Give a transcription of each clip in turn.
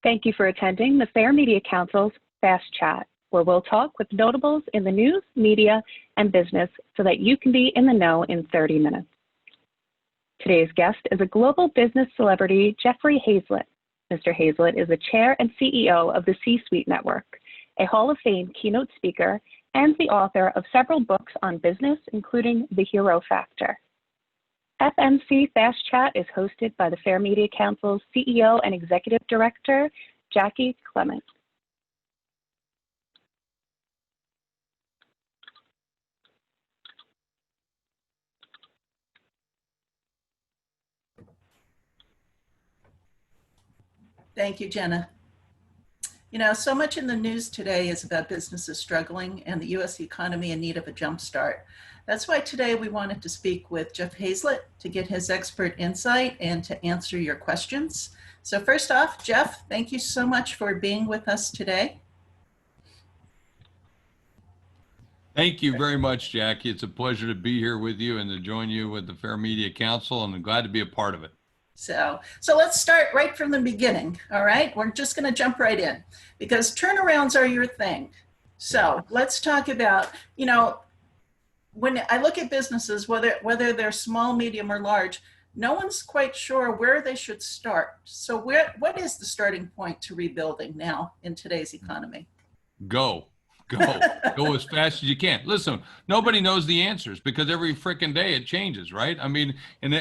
Thank you for attending the Fair Media Council's Fast Chat, where we'll talk with notables in the news, media, and business so that you can be in the know in 30 minutes. Today's guest is a global business celebrity, Jeffrey Hayzlett. Mr. Hayzlett is the chair and CEO of the C-Suite Network, a Hall of Fame keynote speaker, and the author of several books on business, including The Hero Factor. FMC Fast Chat is hosted by the Fair Media Council's CEO and Executive Director, Jaci, Clement. Thank you, Jenna. You know, so much in the news today is about businesses struggling and the U.S. economy in need of a jumpstart. That's why today we wanted to speak with Jeff Hayzlett to get his expert insight and to answer your questions. So first off, Jeff, thank you so much for being with us today. Thank you very much, Jackie. It's a pleasure to be here with you and to join you with the Fair Media Council, and I'm glad to be a part of it. So let's start right from the beginning, all right? We're just gonna jump right in because turnarounds are your thing. So let's talk about, you know, when I look at businesses, whether they're small, medium, or large, no one's quite sure where they should start. So what is the starting point to rebuilding now in today's economy? Go as fast as you can. Listen, nobody knows the answers because every freaking day it changes, right? I mean, in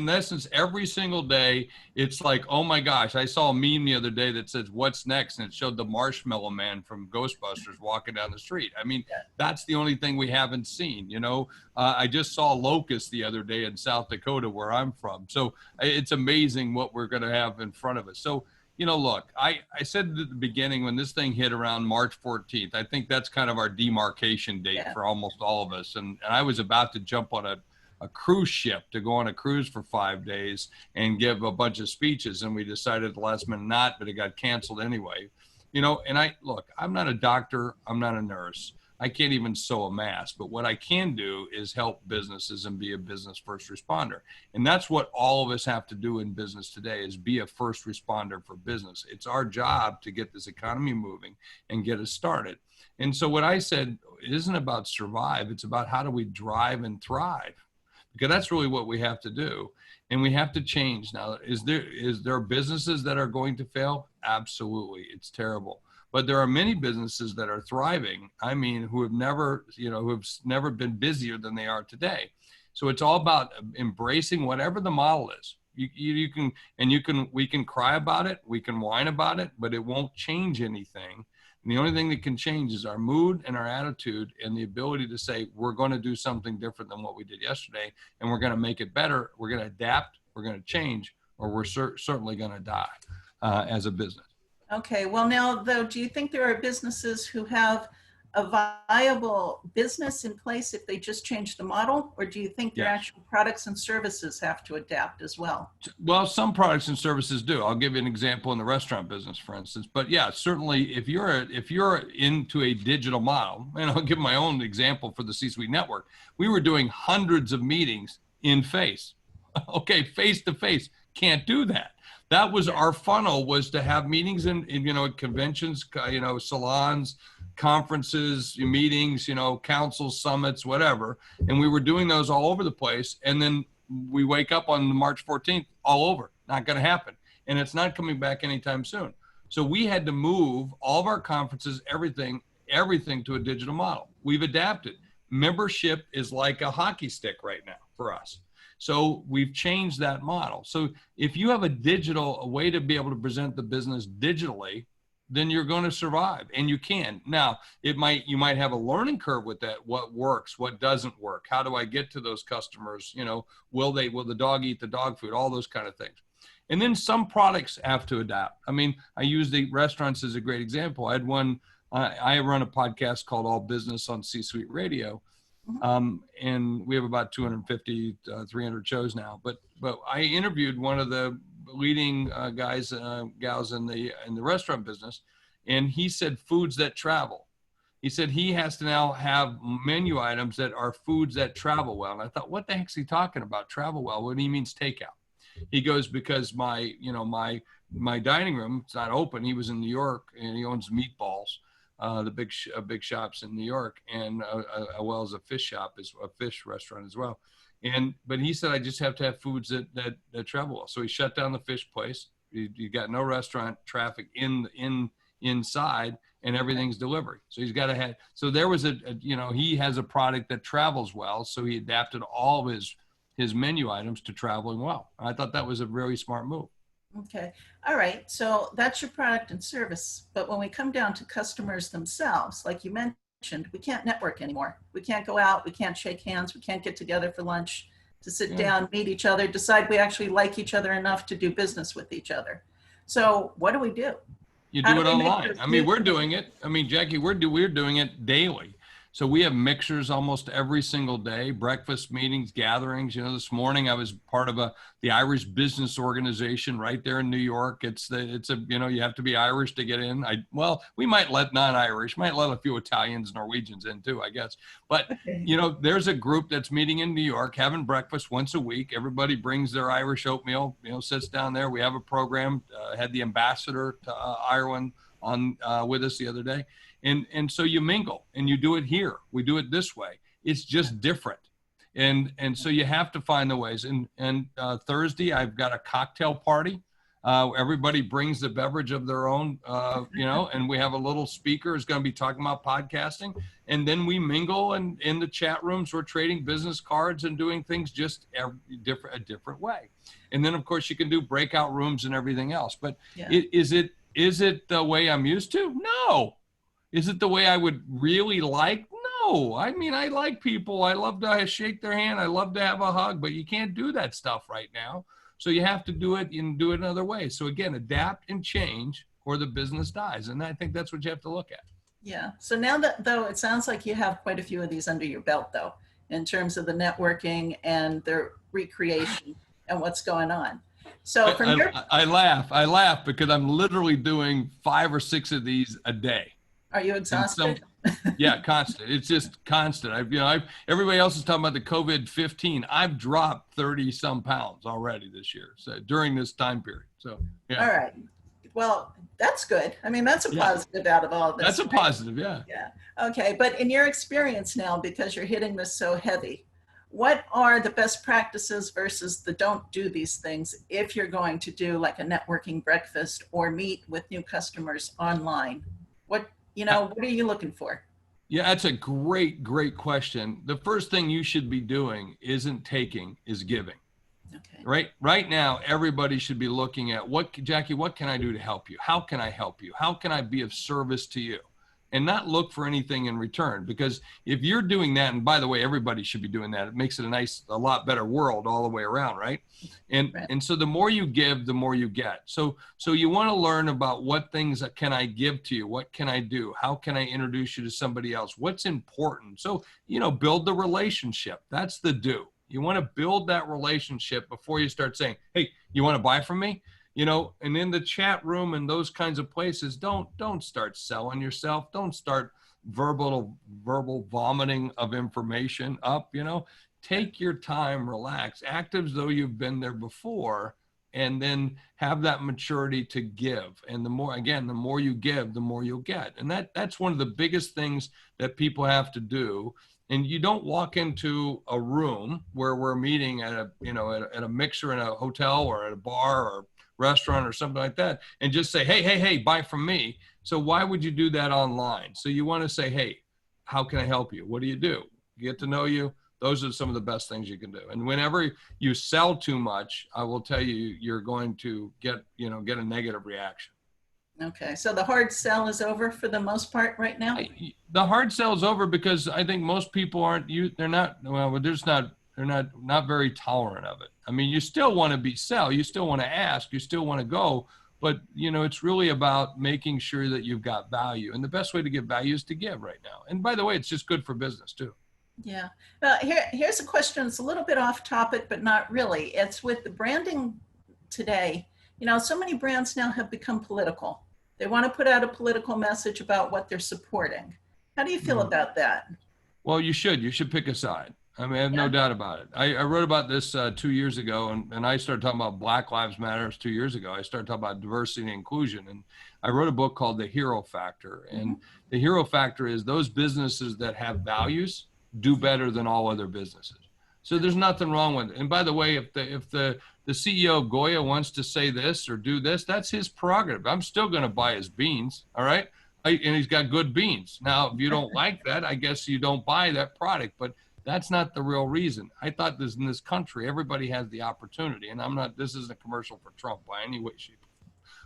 essence, every single day, it's like, oh my gosh, I saw a meme the other day that says, what's next? And it showed the Marshmallow Man from Ghostbusters walking down the street. I mean, that's the only thing we haven't seen, you know? I just saw locusts the other day in South Dakota where I'm from. So it's amazing what we're gonna have in front of us. So, you know, look, I said at the beginning when this thing hit around March 14th, I think that's kind of our demarcation date for almost all of us. And I was about to jump on a cruise ship to go on a cruise for 5 days and give a bunch of speeches. And we decided at the last minute not, but it got canceled anyway. You know, and I'm not a doctor, I'm not a nurse. I can't even sew a mask, but what I can do is help businesses and be a business first responder. And that's what all of us have to do in business today is be a first responder for business. It's our job to get this economy moving and get us started. And so what I said, it isn't about survive, it's about how do we drive and thrive? Because that's really what we have to do. And we have to change. Now, is there businesses that are going to fail? Absolutely, it's terrible. But there are many businesses that are thriving. I mean, who have never been busier than they are today. So it's all about embracing whatever the model is. We can cry about it, we can whine about it, but it won't change anything. And the only thing that can change is our mood and our attitude and the ability to say, we're going to do something different than what we did yesterday, and we're going to make it better. We're going to adapt, we're going to change, or we're certainly going to die as a business. Okay, well now though, do you think there are businesses who have a viable business in place if they just change the model, or do you think their actual products and services have to adapt as well? Well, some products and services do. I'll give you an example in the restaurant business, for instance. But yeah, certainly if you're into a digital model, and I'll give my own example for the C-Suite Network, we were doing hundreds of meetings in face. Okay, face to face, can't do that. That was our funnel, was to have meetings in conventions, salons, conferences, meetings, councils, summits, whatever. And we were doing those all over the place. And then we wake up on March 14th, all over, not going to happen. And it's not coming back anytime soon. So we had to move all of our conferences, everything to a digital model. We've adapted. Membership is like a hockey stick right now for us. So we've changed that model. So if you have a way to be able to present the business digitally, then you're going to survive, and you can. Now, you might have a learning curve with that. What works, what doesn't work? How do I get to those customers? Will the dog eat the dog food? All those kind of things. And then some products have to adapt. I mean, I use the restaurants as a great example. I run a podcast called All Business on C-Suite Radio. And we have about 250, 300 shows now. But I interviewed one of the leading gals in the restaurant business, and he said foods that travel. He said he has to now have menu items that are foods that travel well. And I thought, what the heck's he talking about? Travel well? What he means takeout. He goes, because my dining room, it's not open. He was in New York, and he owns Meatballs, the big shops in New York, and well as a fish shop, is a fish restaurant as well. But he said, I just have to have foods that travel well. So he shut down the fish place. You got no restaurant traffic inside, and everything's delivery. So he's got to have, so there was he has a product that travels well. So he adapted all of his menu items to traveling well. I thought that was a really smart move. Okay. All right. So that's your product and service. But when we come down to customers themselves, like you mentioned, we can't network anymore. We can't go out. We can't shake hands. We can't get together for lunch to sit down, meet each other, decide we actually like each other enough to do business with each other. So what do we do? You do it online. I mean, we're doing it. I mean, Jackie, we're doing it daily. So we have mixers almost every single day, breakfast meetings, gatherings. This morning I was part of the Irish Business Organization right there in New York. You have to be Irish to get in. We might let non-Irish, might let a few Italians, Norwegians in too, I guess. But, there's a group that's meeting in New York, having breakfast once a week. Everybody brings their Irish oatmeal, sits down there. We have a program, had the ambassador to Ireland on with us the other day. And so you mingle, and you do it here. We do it this way. It's just different. And so you have to find the ways. And Thursday, I've got a cocktail party. Everybody brings the beverage of their own, and we have a little speaker who's going to be talking about podcasting. And then we mingle, and in the chat rooms, we're trading business cards and doing things just a different way. And then, of course, you can do breakout rooms and everything else. But is it the way I'm used to? No. Is it the way I would really like? No. I mean, I like people. I love to shake their hand. I love to have a hug, but you can't do that stuff right now. So you have to do it another way. So again, adapt and change, or the business dies. And I think that's what you have to look at. Yeah. So now that, though, it sounds like you have quite a few of these under your belt, though, in terms of the networking and the recreation and what's going on. So I laugh because I'm literally doing 5 or 6 of these a day. Are you exhausted? Yeah, constant. It's just constant. Everybody else is talking about the COVID-15. I've dropped 30 some pounds already this year, so during this time period. So, yeah. All right. Well, that's good. I mean, that's a positive out of all of this. That's a positive, yeah. Yeah. Okay. But in your experience now, because you're hitting this so heavy, what are the best practices versus the don't do these things if you're going to do like a networking breakfast or meet with new customers online? What are you looking for? Yeah, that's a great question. The first thing you should be doing isn't taking, is giving. Okay. Right now, everybody should be looking at Jackie, what can I do to help you? How can I help you? How can I be of service to you? And not look for anything in return, because if you're doing that, and by the way, everybody should be doing that. It makes it a lot better world all the way around, right? And so the more you give, the more you get. So you want to learn about what things can I give to you? What can I do? How can I introduce you to somebody else? What's important? So, build the relationship. That's the do. You want to build that relationship before you start saying, hey, you want to buy from me? And in the chat room and those kinds of places, don't start selling yourself. Don't start verbal vomiting of information up, Take your time, relax, act as though you've been there before, and then have that maturity to give. And the more you give, the more you'll get. And that's one of the biggest things that people have to do. And you don't walk into a room where we're meeting at a mixer in a hotel or at a bar or restaurant or something like that, and just say, hey, buy from me. So why would you do that online? So you want to say, hey, how can I help you? What do you do? Get to know you. Those are some of the best things you can do. And whenever you sell too much, I will tell you, you're going to get a negative reaction. Okay. So the hard sell is over for the most part right now? The hard sell is over because I think most people they're not very tolerant of it. I mean, you still want to sell, you still want to ask, you still want to go, but it's really about making sure that you've got value. And the best way to get value is to give right now. And by the way, it's just good for business too. Yeah. Well, here's a question. It's a little bit off topic, but not really. It's with the branding today. So many brands now have become political. They want to put out a political message about what they're supporting. How do you feel about that? Well, you should pick a side. I mean, I have no doubt about it. I wrote about this 2 years ago, and I started talking about Black Lives Matter 2 years ago. I started talking about diversity and inclusion, and I wrote a book called The Hero Factor. And the hero factor is those businesses that have values do better than all other businesses. So there's nothing wrong with it. And by the way, if the CEO of Goya wants to say this or do this, that's his prerogative. I'm still going to buy his beans, all right? And he's got good beans. Now, if you don't like that, I guess you don't buy that product. But that's not the real reason. I thought this in this country, everybody has the opportunity. And this isn't a commercial for Trump by any way, shape.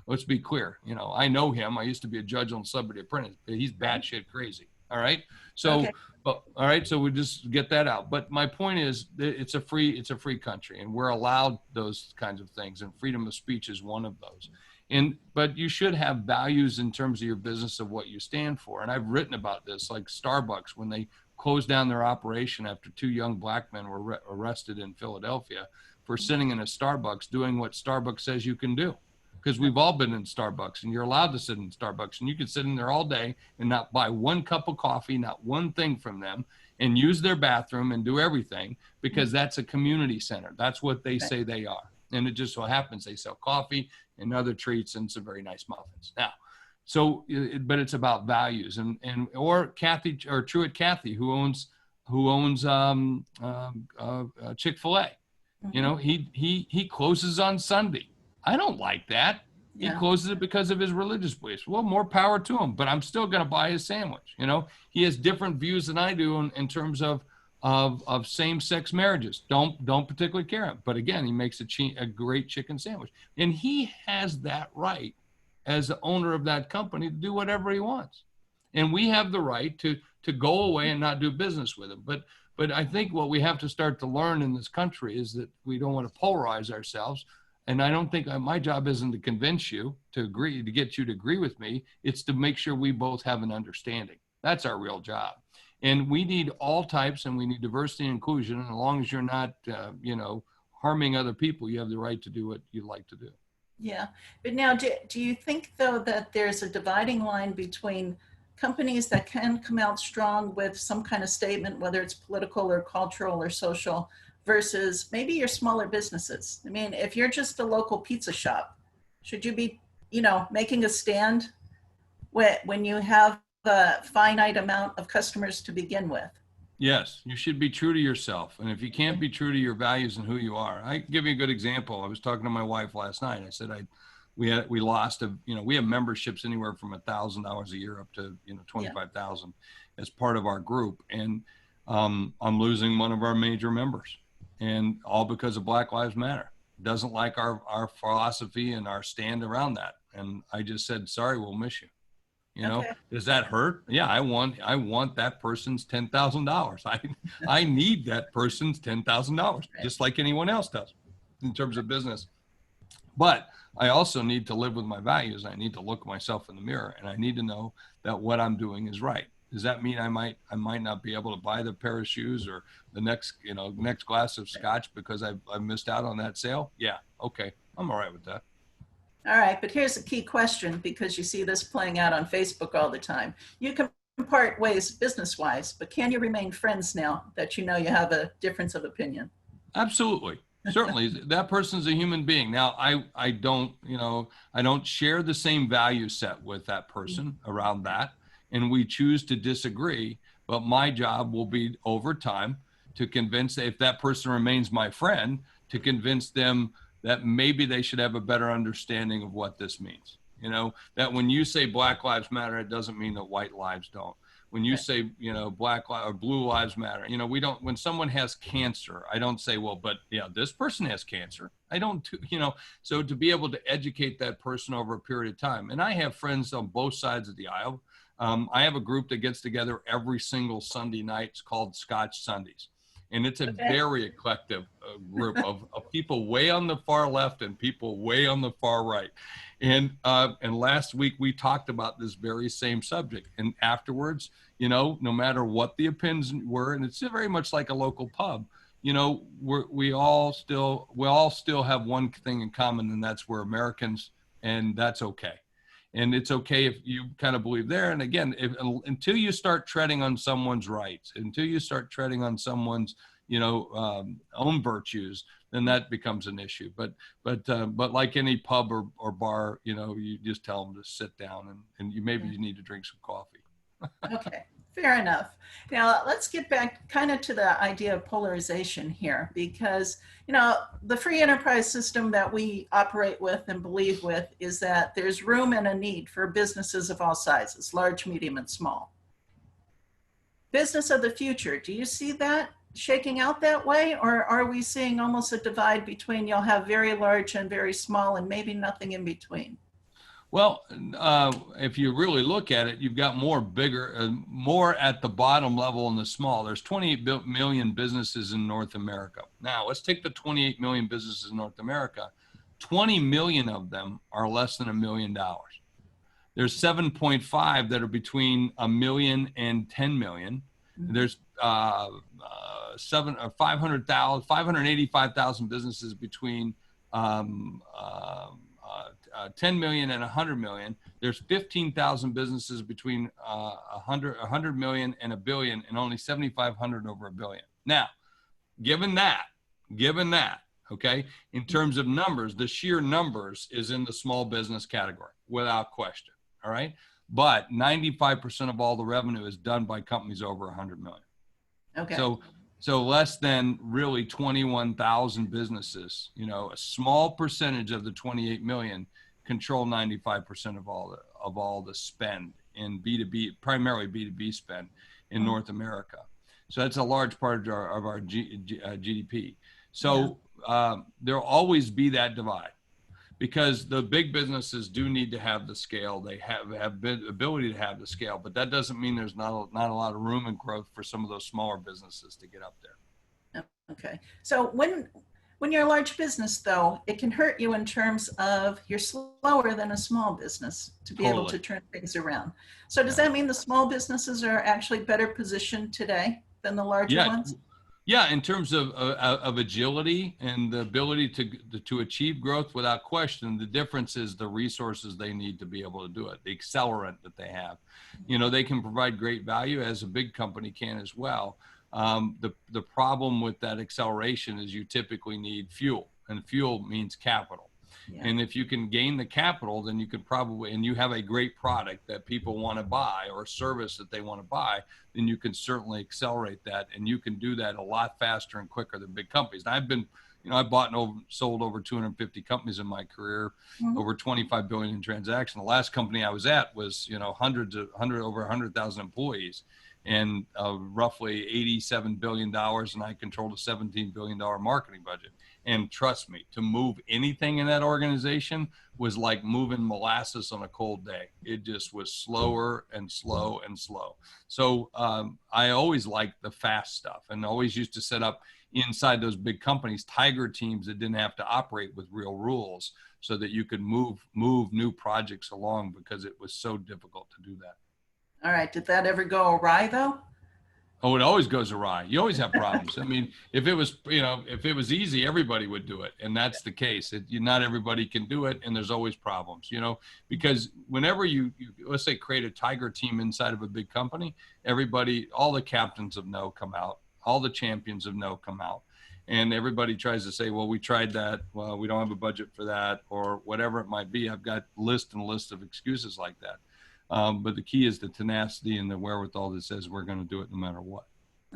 Let's be clear. You know, I know him. I used to be a judge on Celebrity Apprentice. He's batshit crazy. All right. So, all right. So we just get that out. But my point is it's a free country, and we're allowed those kinds of things. And freedom of speech is one of those. But you should have values in terms of your business of what you stand for. And I've written about this, like Starbucks, when they closed down their operation after 2 young black men were arrested in Philadelphia for sitting in a Starbucks doing what Starbucks says you can do. Because we've all been in Starbucks, and you're allowed to sit in Starbucks, and you can sit in there all day and not buy one cup of coffee, not one thing from them, and use their bathroom and do everything, because that's a community center. That's what they say they are. And it just so happens they sell coffee and other treats and some very nice muffins. Now, but it's about values, or Kathy, or Truett Cathy, who owns Chick-fil-A. You know, he closes on Sunday. I don't like that. Yeah. He closes it because of his religious beliefs. Well, more power to him, but I'm still going to buy his sandwich. You know, he has different views than I do in terms of same-sex marriages. Don't particularly care. But again, he makes a great chicken sandwich, and he has that right as the owner of that company to do whatever he wants. And we have the right to go away and not do business with him. But I think what we have to start to learn in this country is that we don't want to polarize ourselves. And I don't think my job isn't to convince you to agree, to get you to agree with me. It's to make sure we both have an understanding. That's our real job. And we need all types, and we need diversity and inclusion. And as long as you're not, harming other people, you have the right to do what you like to do. Yeah. But now, do you think, though, that there's a dividing line between companies that can come out strong with some kind of statement, whether it's political or cultural or social, versus maybe your smaller businesses? I mean, if you're just a local pizza shop, should you be, making a stand when you have a finite amount of customers to begin with? Yes, you should be true to yourself. And if you can't be true to your values and who you are, I give you a good example. I was talking to my wife last night. I said, we lost we have memberships anywhere from $1,000 a year up to, 25,000 as part of our group. And I'm losing one of our major members, and all because of Black Lives Matter. Doesn't like our philosophy and our stand around that. And I just said, sorry, we'll miss you. Does that hurt? Yeah, I want that person's $10,000. I need that person's $10,000, just like anyone else does in terms of business. But I also need to live with my values. I need to look myself in the mirror, and I need to know that what I'm doing is right. Does that mean I might not be able to buy the pair of shoes or the next glass of scotch because I missed out on that sale? Yeah, okay, I'm all right with that. All right, but here's a key question, because you see this playing out on Facebook all the time. You can part ways business-wise, but can you remain friends now that you have a difference of opinion? Absolutely. Certainly. That person's a human being. Now, I don't share the same value set with that person around that, and we choose to disagree, but my job will be over time to convince, if that person remains my friend, to convince them that maybe they should have a better understanding of what this means. That when you say Black Lives Matter, it doesn't mean that white lives don't. When you say, Black or Blue Lives Matter, we don't, when someone has cancer, I don't say, well, but this person has cancer. I don't, so to be able to educate that person over a period of time. And I have friends on both sides of the aisle. I have a group that gets together every single Sunday night. It's called Scotch Sundays. And it's a very eclectic group of people way on the far left and people way on the far right. And last week we talked about this very same subject. And afterwards, no matter what the opinions were, and it's very much like a local pub, we all still have one thing in common, and that's we're Americans, and that's okay. And it's okay if you kind of believe there. And again, until you start treading on someone's rights, until you start treading on someone's, own virtues, then that becomes an issue. But like any pub or bar, you just tell them to sit down and you need to drink some coffee. Okay, fair enough. Now let's get back kind of to the idea of polarization here, because the free enterprise system that we operate with and believe with is that there's room and a need for businesses of all sizes, large, medium, and small. Business of the future, do you see that shaking out that way, or are we seeing almost a divide between you'll have very large and very small and maybe nothing in between? Well, if you really look at it, you've got more at the bottom level and the small. There's 28 million businesses in North America. Now, let's take the 28 million businesses in North America. 20 million of them are less than $1 million. There's 7.5 that are between $1 million and 10 million. There's 585,000 businesses between 10 million and 100 million. There's 15,000 businesses between 100 million and $1 billion, and only 7,500 over $1 billion. Now, given that, okay, in terms of numbers, the sheer numbers is in the small business category without question. All right. But 95% of all the revenue is done by companies over 100 million. Okay. So less than really 21,000 businesses, a small percentage of the 28 million control 95% of all the spend in B2B, primarily B2B spend in North America. So that's a large part of our GDP. So there'll always be that divide, because the big businesses do need to have the scale. They have the ability to have the scale, but that doesn't mean there's not a lot of room and growth for some of those smaller businesses to get up there. Okay. So when you're a large business, though, it can hurt you in terms of you're slower than a small business to be able to turn things around. So does that mean the small businesses are actually better positioned today than the larger ones? Yeah, in terms of agility and the ability to achieve growth, without question. The difference is the resources they need to be able to do it, the accelerant that they have. They can provide great value, as a big company can as well. The problem with that acceleration is you typically need fuel, and fuel means capital. Yeah. And if you can gain the capital, then you could probably, and you have a great product that people want to buy or a service that they want to buy, then you can certainly accelerate that, and you can do that a lot faster and quicker than big companies. And I bought and sold over 250 companies in my career, over 25 billion in transactions. The last company I was at was, over 100,000 employees, and roughly $87 billion, and I controlled a $17 billion marketing budget. And trust me, to move anything in that organization was like moving molasses on a cold day. It just was slower and slow and slow. So I always liked the fast stuff, and always used to set up inside those big companies tiger teams that didn't have to operate with real rules, so that you could move new projects along, because it was so difficult to do that. All right. Did that ever go awry, though? Oh, it always goes awry. You always have problems. I mean, if it was easy, everybody would do it. And that's the case. Not everybody can do it. And there's always problems, because whenever you let's say, create a tiger team inside of a big company, all the captains of no come out, all the champions of no come out. And everybody tries to say, well, we tried that. Well, we don't have a budget for that, or whatever it might be. I've got list of excuses like that. But the key is the tenacity and the wherewithal that says we're going to do it no matter what.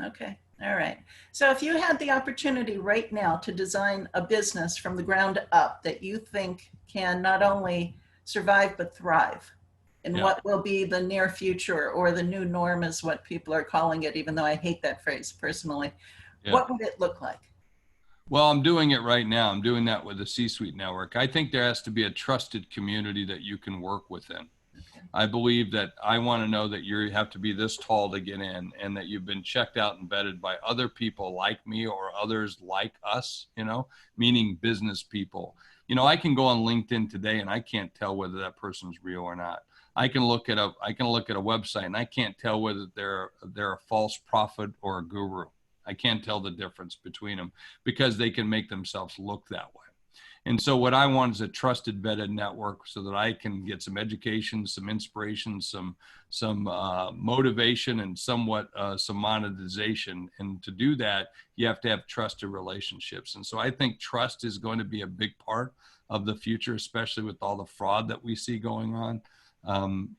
Okay. All right. So if you had the opportunity right now to design a business from the ground up that you think can not only survive but thrive in what will be the near future, or the new norm is what people are calling it, even though I hate that phrase personally, what would it look like? Well, I'm doing it right now. I'm doing that with the C-Suite Network. I think there has to be a trusted community that you can work within. I believe that I want to know that you have to be this tall to get in, and that you've been checked out and vetted by other people like me or others like us, meaning business people. I can go on LinkedIn today and I can't tell whether that person's real or not. I can look at a website and I can't tell whether they're a false prophet or a guru. I can't tell the difference between them, because they can make themselves look that way. And so what I want is a trusted, vetted network so that I can get some education, some inspiration, some motivation, and somewhat some monetization. And to do that, you have to have trusted relationships. And so I think trust is going to be a big part of the future, especially with all the fraud that we see going on.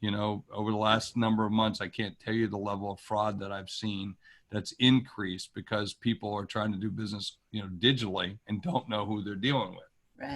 You know, over the last number of months, I can't tell you the level of fraud that I've seen that's increased because people are trying to do business, you know, digitally and don't know who they're dealing with.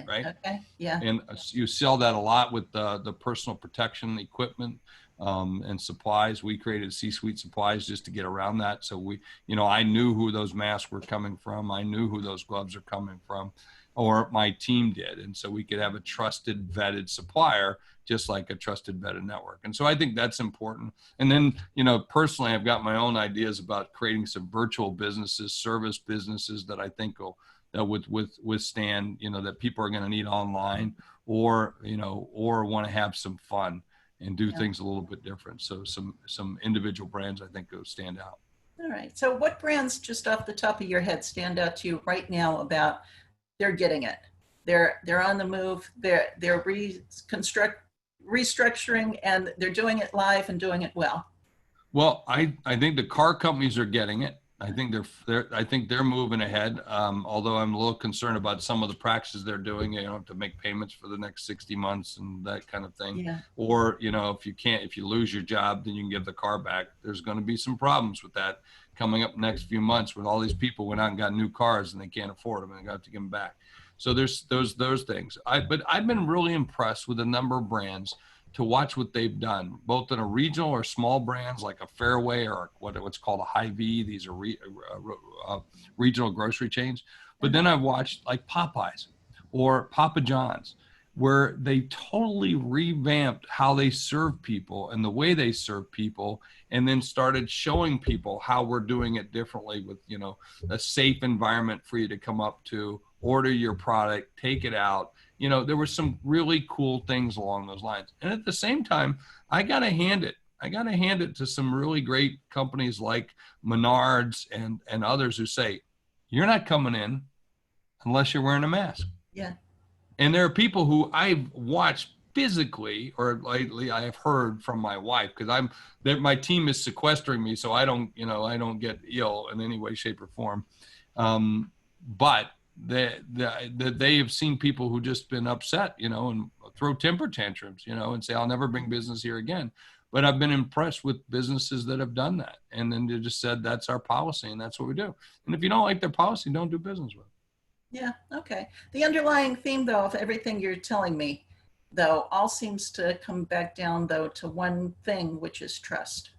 Right. Okay. Yeah. And you sell that a lot with the personal protection equipment and supplies. We created C-suite supplies just to get around that. So we, you know, I knew who those masks were coming from. I knew who those gloves are coming from, or my team did. And so we could have a trusted, vetted supplier, just like a trusted, vetted network. And so I think that's important. And then, you know, personally, I've got my own ideas about creating some virtual businesses, service businesses that I think will that would withstand, you know, that people are going to need online, or, you know, or want to have some fun and do things a little bit different. So some individual brands I think will stand out. All right. So what brands, just off the top of your head, stand out to you right now about they're getting it? They're on the move. They're restructuring, and they're doing it live and doing it well. Well, I think the car companies are getting it. I think they're moving ahead. Although I'm a little concerned about some of the practices they're doing. You know, to make payments for the next 60 months and that kind of thing. Yeah. Or, you know, if you lose your job, then you can give the car back. There's going to be some problems with that coming up next few months when all these people went out and got new cars and they can't afford them and they got to give them back. So there's those things. But I've been really impressed with a number of brands to watch what they've done, both in a regional or small brands like a Fairway or what's called a Hy-Vee. These are regional grocery chains. But then I've watched like Popeyes or Papa John's, where they totally revamped how they serve people and the way they serve people, and then started showing people how we're doing it differently with, you know, a safe environment for you to come up to, order your product, take it out. You know, there were some really cool things along those lines. And at the same time, I got to hand it to some really great companies like Menards and others who say, you're not coming in unless you're wearing a mask. Yeah. And there are people who I've watched physically, or lately I have heard from my wife, because my team is sequestering me, so I don't get ill in any way, shape, or form. But they have seen people who just been upset, you know, and throw temper tantrums, you know, and say, I'll never bring business here again. But I've been impressed with businesses that have done that. And then they just said, that's our policy and that's what we do. And if you don't like their policy, don't do business with them. Yeah. Okay. The underlying theme, though, of everything you're telling me, though, all seems to come back down, though, to one thing, which is trust.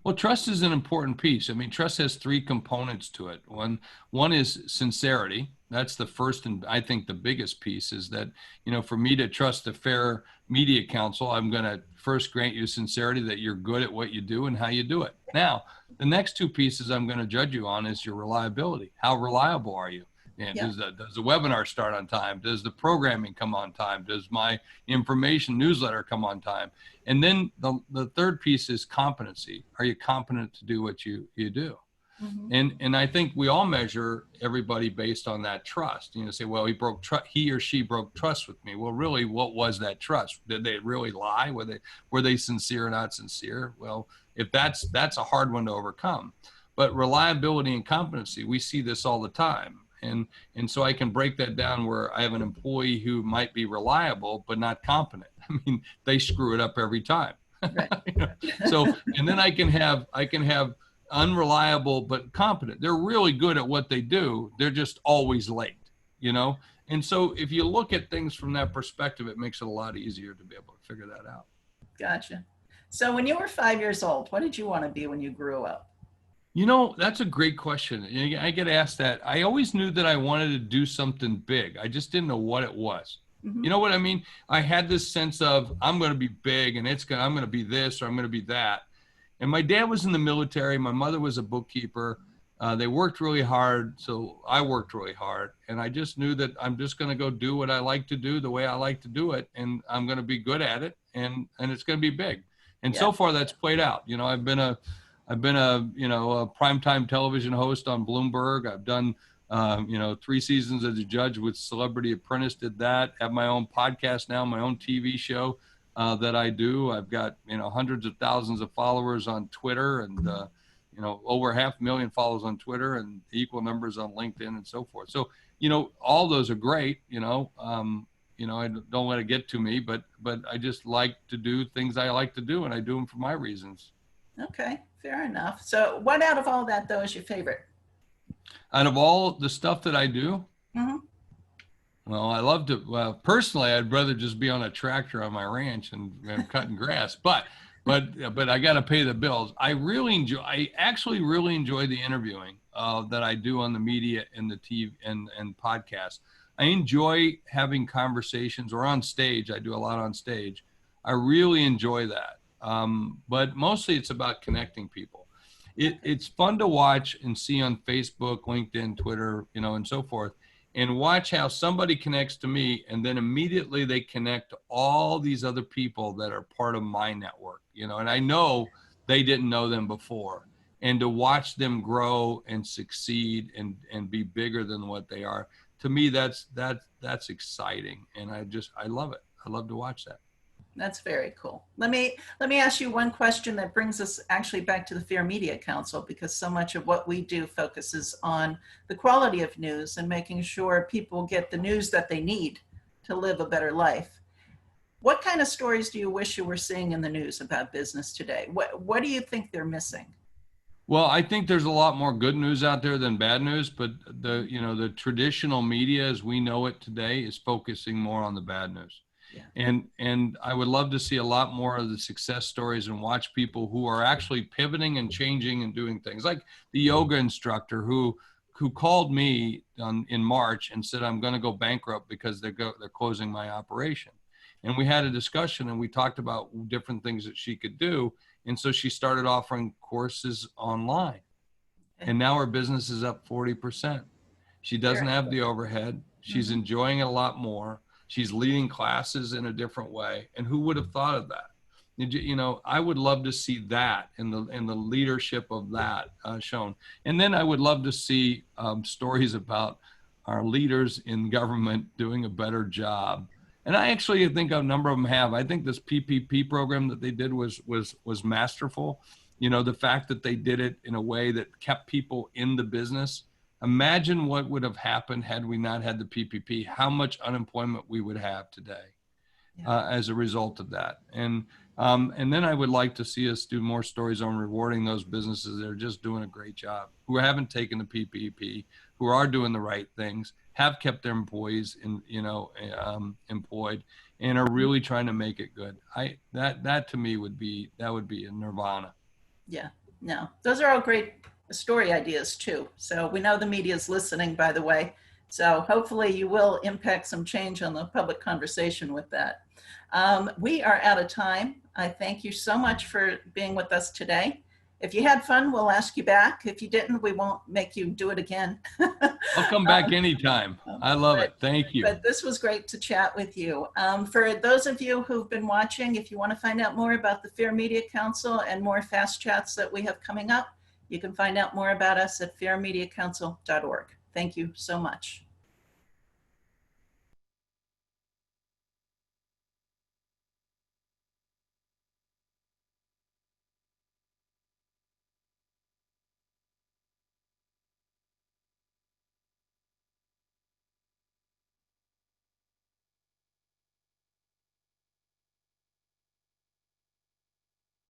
Well, trust is an important piece. I mean, trust has three components to it. One is sincerity. That's the first, and I think the biggest piece is that, you know, for me to trust a fair media council, I'm going to first grant you sincerity that you're good at what you do and how you do it. Now, the next two pieces I'm going to judge you on is your reliability. How reliable are you? And does the webinar start on time? Does the programming come on time? Does my information newsletter come on time? And then the third piece is competency. Are you competent to do what you do? Mm-hmm. And I think we all measure everybody based on that trust. You know, say, well, he or she broke trust with me. Well, really, what was that trust? Did they really lie? Were they sincere or not sincere? Well, if that's a hard one to overcome. But reliability and competency, we see this all the time. And so I can break that down where I have an employee who might be reliable but not competent. I mean, they screw it up every time. Right. You know? So, and then I can have unreliable but competent. They're really good at what they do. They're just always late, you know? And so if you look at things from that perspective, it makes it a lot easier to be able to figure that out. Gotcha. So when you were 5 years old, what did you want to be when you grew up? You know, that's a great question. I get asked that. I always knew that I wanted to do something big. I just didn't know what it was. Mm-hmm. You know what I mean? I had this sense of I'm going to be big and I'm going to be this or I'm going to be that. And my dad was in the military. My mother was a bookkeeper. They worked really hard. So I worked really hard. And I just knew that I'm just going to go do what I like to do the way I like to do it. And I'm going to be good at it. And it's going to be big. And so far that's played out. You know, I've been a primetime television host on Bloomberg. I've done You know, 3 seasons as a judge with Celebrity Apprentice, did that. Have my own podcast now, my own TV show that I do. I've got, you know, hundreds of thousands of followers on Twitter, and you know, over 500,000 followers on Twitter, and equal numbers on LinkedIn and so forth. So, you know, all those are great. You know, I don't let it get to me, but I just like to do things I like to do, and I do them for my reasons. Okay, fair enough. So what out of all that, though, is your favorite? Out of all the stuff that I do, Mm-hmm. well, I love to, well, personally, I'd rather just be on a tractor on my ranch and cutting grass, but I got to pay the bills. I actually really enjoy the interviewing that I do on the media and the TV and podcasts. I enjoy having conversations, or on stage. I do a lot on stage. I really enjoy that. But mostly it's about connecting people. It's fun to watch and see on Facebook, LinkedIn, Twitter, you know, and so forth, and watch how somebody connects to me, and then immediately they connect to all these other people that are part of my network, you know, and I know they didn't know them before. And to watch them grow and succeed and be bigger than what they are, to me, that's exciting. And I love it. I love to watch that. That's very cool. Let me ask you one question that brings us actually back to the Fair Media Council, because so much of what we do focuses on the quality of news and making sure people get the news that they need to live a better life. What kind of stories do you wish you were seeing in the news about business today? What do you think they're missing? Well, I think there's a lot more good news out there than bad news, but the traditional media as we know it today is focusing more on the bad news. Yeah. And I would love to see a lot more of the success stories and watch people who are actually pivoting and changing and doing things, like the yoga instructor who called me in March and said, I'm going to go bankrupt because they're closing my operation. And we had a discussion and we talked about different things that she could do. And so she started offering courses online, and now her business is up 40%. She doesn't have the overhead. She's enjoying it a lot more. She's leading classes in a different way. And who would have thought of that? You know, I would love to see that in the leadership of that shown. And then I would love to see stories about our leaders in government doing a better job. And I actually think a number of them have. I think this PPP program that they did was masterful. You know, the fact that they did it in a way that kept people in the business. Imagine what would have happened had we not had the PPP, how much unemployment we would have today as a result of that. And then I would like to see us do more stories on rewarding those businesses that are just doing a great job, who haven't taken the PPP, who are doing the right things, have kept their employees employed, and are really trying to make it good. That to me would be a nirvana. Yeah, no, those are all great story ideas too. So we know the media is listening, by the way. So hopefully you will impact some change on the public conversation with that. We are out of time. I thank you so much for being with us today. If you had fun, we'll ask you back. If you didn't, we won't make you do it again. I'll come back anytime. I love it. Thank you. But this was great to chat with you. For those of you who've been watching, if you want to find out more about the Fair Media Council and more fast chats that we have coming up, you can find out more about us at fairmediacouncil.org. Thank you so much.